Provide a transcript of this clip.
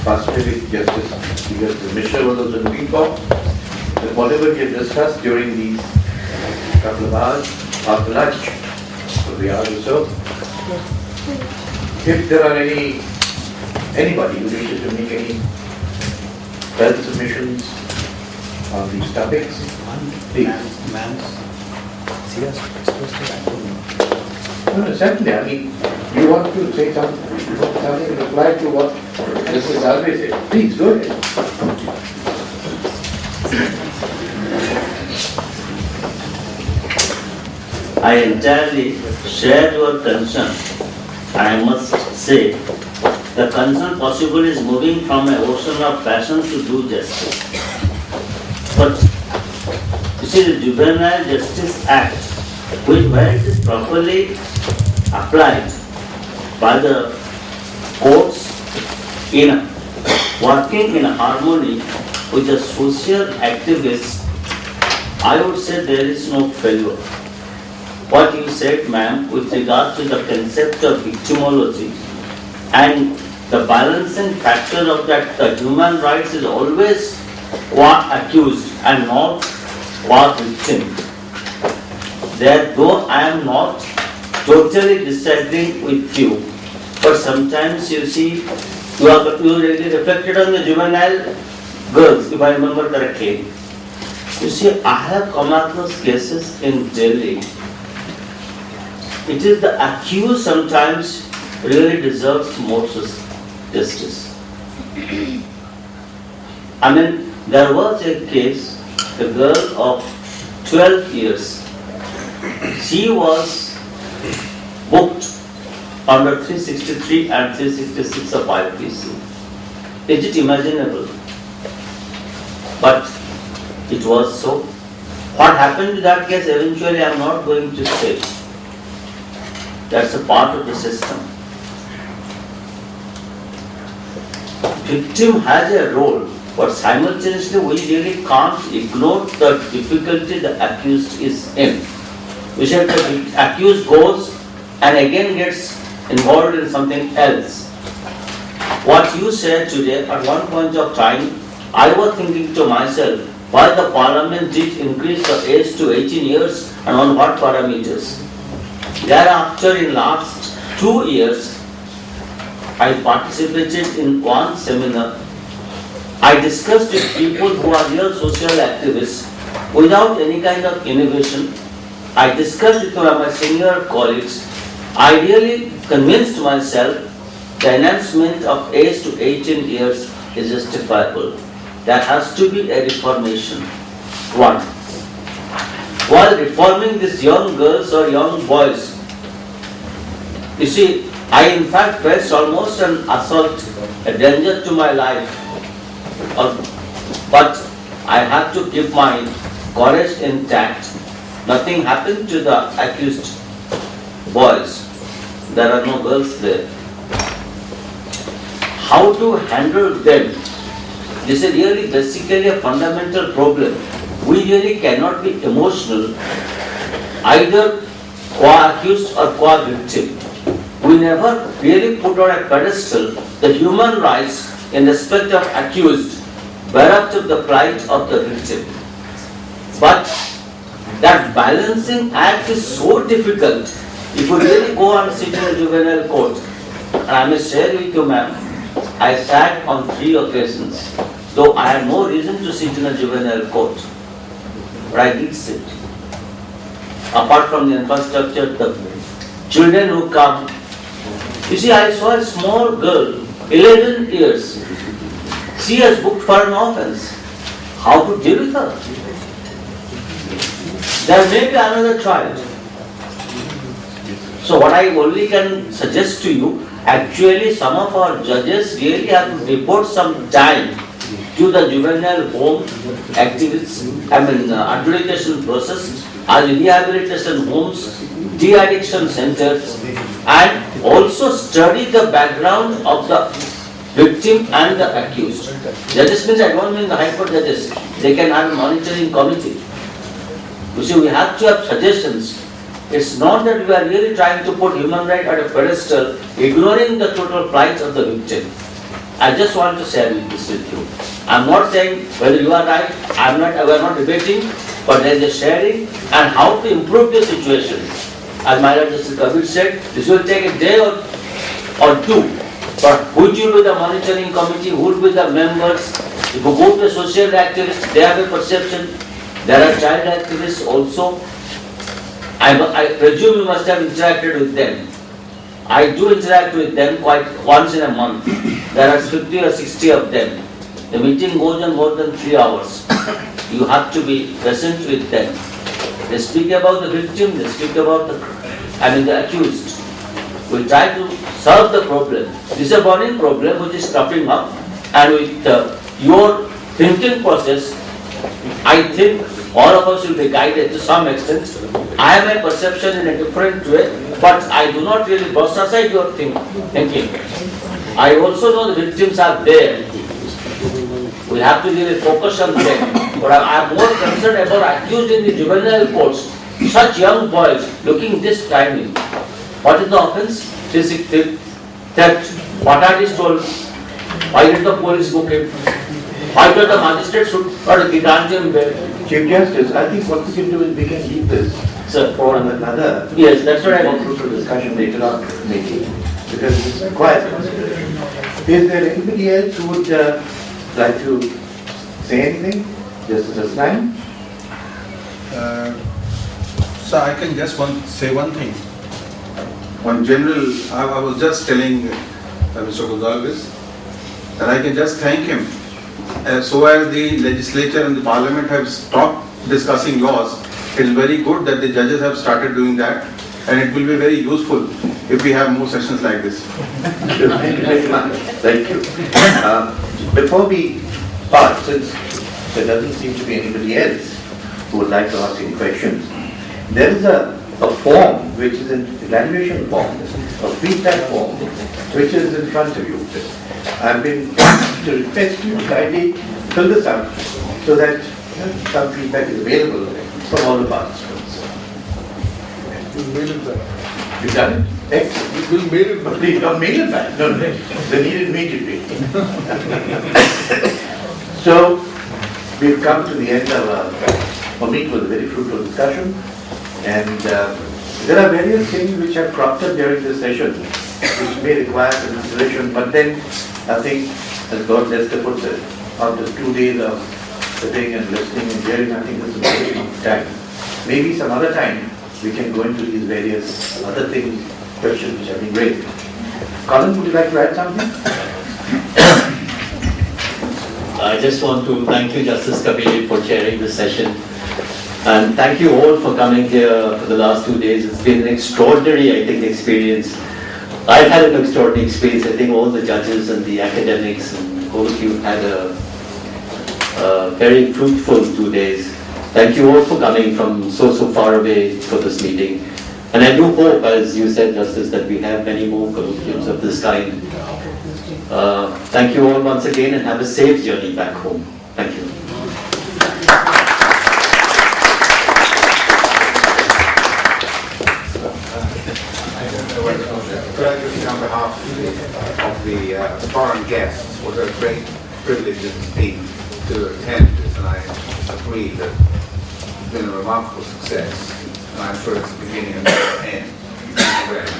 frustrated justice, because the Mishra was also looking for that whatever we have discussed during these couple of hours after lunch, for the hour or so, if there are anybody who wishes to make any further submissions on these topics, please. No, certainly. I mean, you want to say something, reply to what Justice Alvey said. Please, go ahead. I entirely share your concern. I must say, the concern possibly is moving from an ocean of passion to do justice. But you see, the Juvenile Justice Act, where it is properly applied by the courts in working in harmony with the social activists, I would say there is no failure. What you said, ma'am, with regard to the concept of victimology and the balancing factor of that, the human rights is always qua accused and not qua victim. Though I am not totally disagreeing with you, but sometimes you see, you really reflected on the juvenile girls, if I remember correctly. You see, I have come across cases in Delhi. It is the accused sometimes really deserves more justice. I mean, there was a case, a girl of 12 years. She was booked under 363 and 366 of IPC. Is it imaginable? But it was so. What happened to that case eventually I am not going to say. That's a part of the system. Victim has a role, but simultaneously we really can't ignore the difficulty the accused is in. We said the accused goes and again gets involved in something else. What you said today, at one point of time, I was thinking to myself, why the parliament did increase the age to 18 years and on what parameters? Thereafter, in last 2 years, I participated in one seminar. I discussed with people who are real social activists without any kind of innovation. I discussed with my senior colleagues. I really convinced myself the enhancement of age to 18 years is justifiable. There has to be a reformation. One. While reforming these young girls or young boys, you see, I in fact faced almost an assault, a danger to my life. But I had to keep my courage intact. Nothing happened to the accused boys. There are no girls there. How to handle them? This is really basically a fundamental problem. We really cannot be emotional, either co-accused or co-victim. We never really put on a pedestal the human rights in respect of accused, whereafter the plight of the victim. But that balancing act is so difficult. If you really go and sit in a juvenile court, and I may share with you, ma'am, I sat on 3 occasions, though I had no reason to sit in a juvenile court, but I did sit. Apart from the infrastructure, the children who come, you see, I saw a small girl, 11 years. She has booked for an offence. How to deal with her? There may be another child. So what I only can suggest to you, actually some of our judges really have to devote some time to the juvenile home activities, adjudication process, as rehabilitation homes, de-addiction centers, and also study the background of the victim and the accused. Judges means I don't mean the High Court judges. They can have a monitoring committee. You see, we have to have suggestions. It's not that we are really trying to put human rights at a pedestal, ignoring the total plight of the victim. I just want to share this with you. I'm not saying whether you are right, we are not debating, but there is a sharing and how to improve the situation. As my Justice Kabir said, this will take a day or two, but which will be the monitoring committee, who will be the members? If you go to a social activist, they have a perception. There are child activists also. I presume you must have interacted with them. I do interact with them quite once in a month. There are 50 or 60 of them. The meeting goes on more than 3 hours. You have to be present with them. They speak about the victim, they speak about the accused. We try to solve the problem. This is a burning problem which is cropping up, and with your thinking process, I think all of us will be guided to some extent. I have a perception in a different way, but I do not really brush aside your thinking. I also know the victims are there. We have to really focus on them. But I am more concerned about accused in the juvenile courts. Such young boys looking this tiny. What is the offence? Theft. What are they told? Why did the police book him? Why did the magistrate shoot or grant him bail? Chief Justice, I think what we can do is we can leave this for another. Yes, that's what I want. Fruitful discussion later on, maybe, because this requires consideration. Is there anybody else who would like to say anything? Justice Aslan? So I can just say one thing. On general, I was just telling Mr. Gonzalez that I can just thank him. So as the legislature and the parliament have stopped discussing laws, it is very good that the judges have started doing that, and it will be very useful if we have more sessions like this. Thank you very much. Thank you. Before we part, since there doesn't seem to be anybody else who would like to ask any questions, there is a form which is an evaluation form, a feedback form, which is in front of you. I've been asked to request you to kindly fill this out so that some feedback is available from all the participants. You'll mail it back. You've done it? Excellent. You'll mail it back. They don't mail it back. No, they need it immediately. So, we've come to the end of our meet with a very fruitful discussion, and there are various things which have cropped up during this session which may require consideration, but then I think, as God Lester puts it, after 2 days of sitting and listening and hearing, I think this is a very long time. Maybe some other time we can go into these various other things, questions which have been raised. Colin, would you like to add something? I just want to thank you, Justice Kabir, for chairing this session. And thank you all for coming here for the last 2 days. It's been an extraordinary, I think, experience. I've had an extraordinary experience. I think all the judges and the academics and all of you had a very fruitful 2 days. Thank you all for coming from so far away for this meeting. And I do hope, as you said, Justice, that we have many more colloquiums of this kind. Thank you all once again, and have a safe journey back home. Thank you. Could I just, on behalf of the foreign guests, what a great privilege it has been to attend this, and I agree that it's been a remarkable success, and I'm sure it's the beginning of the end. Thank you very much.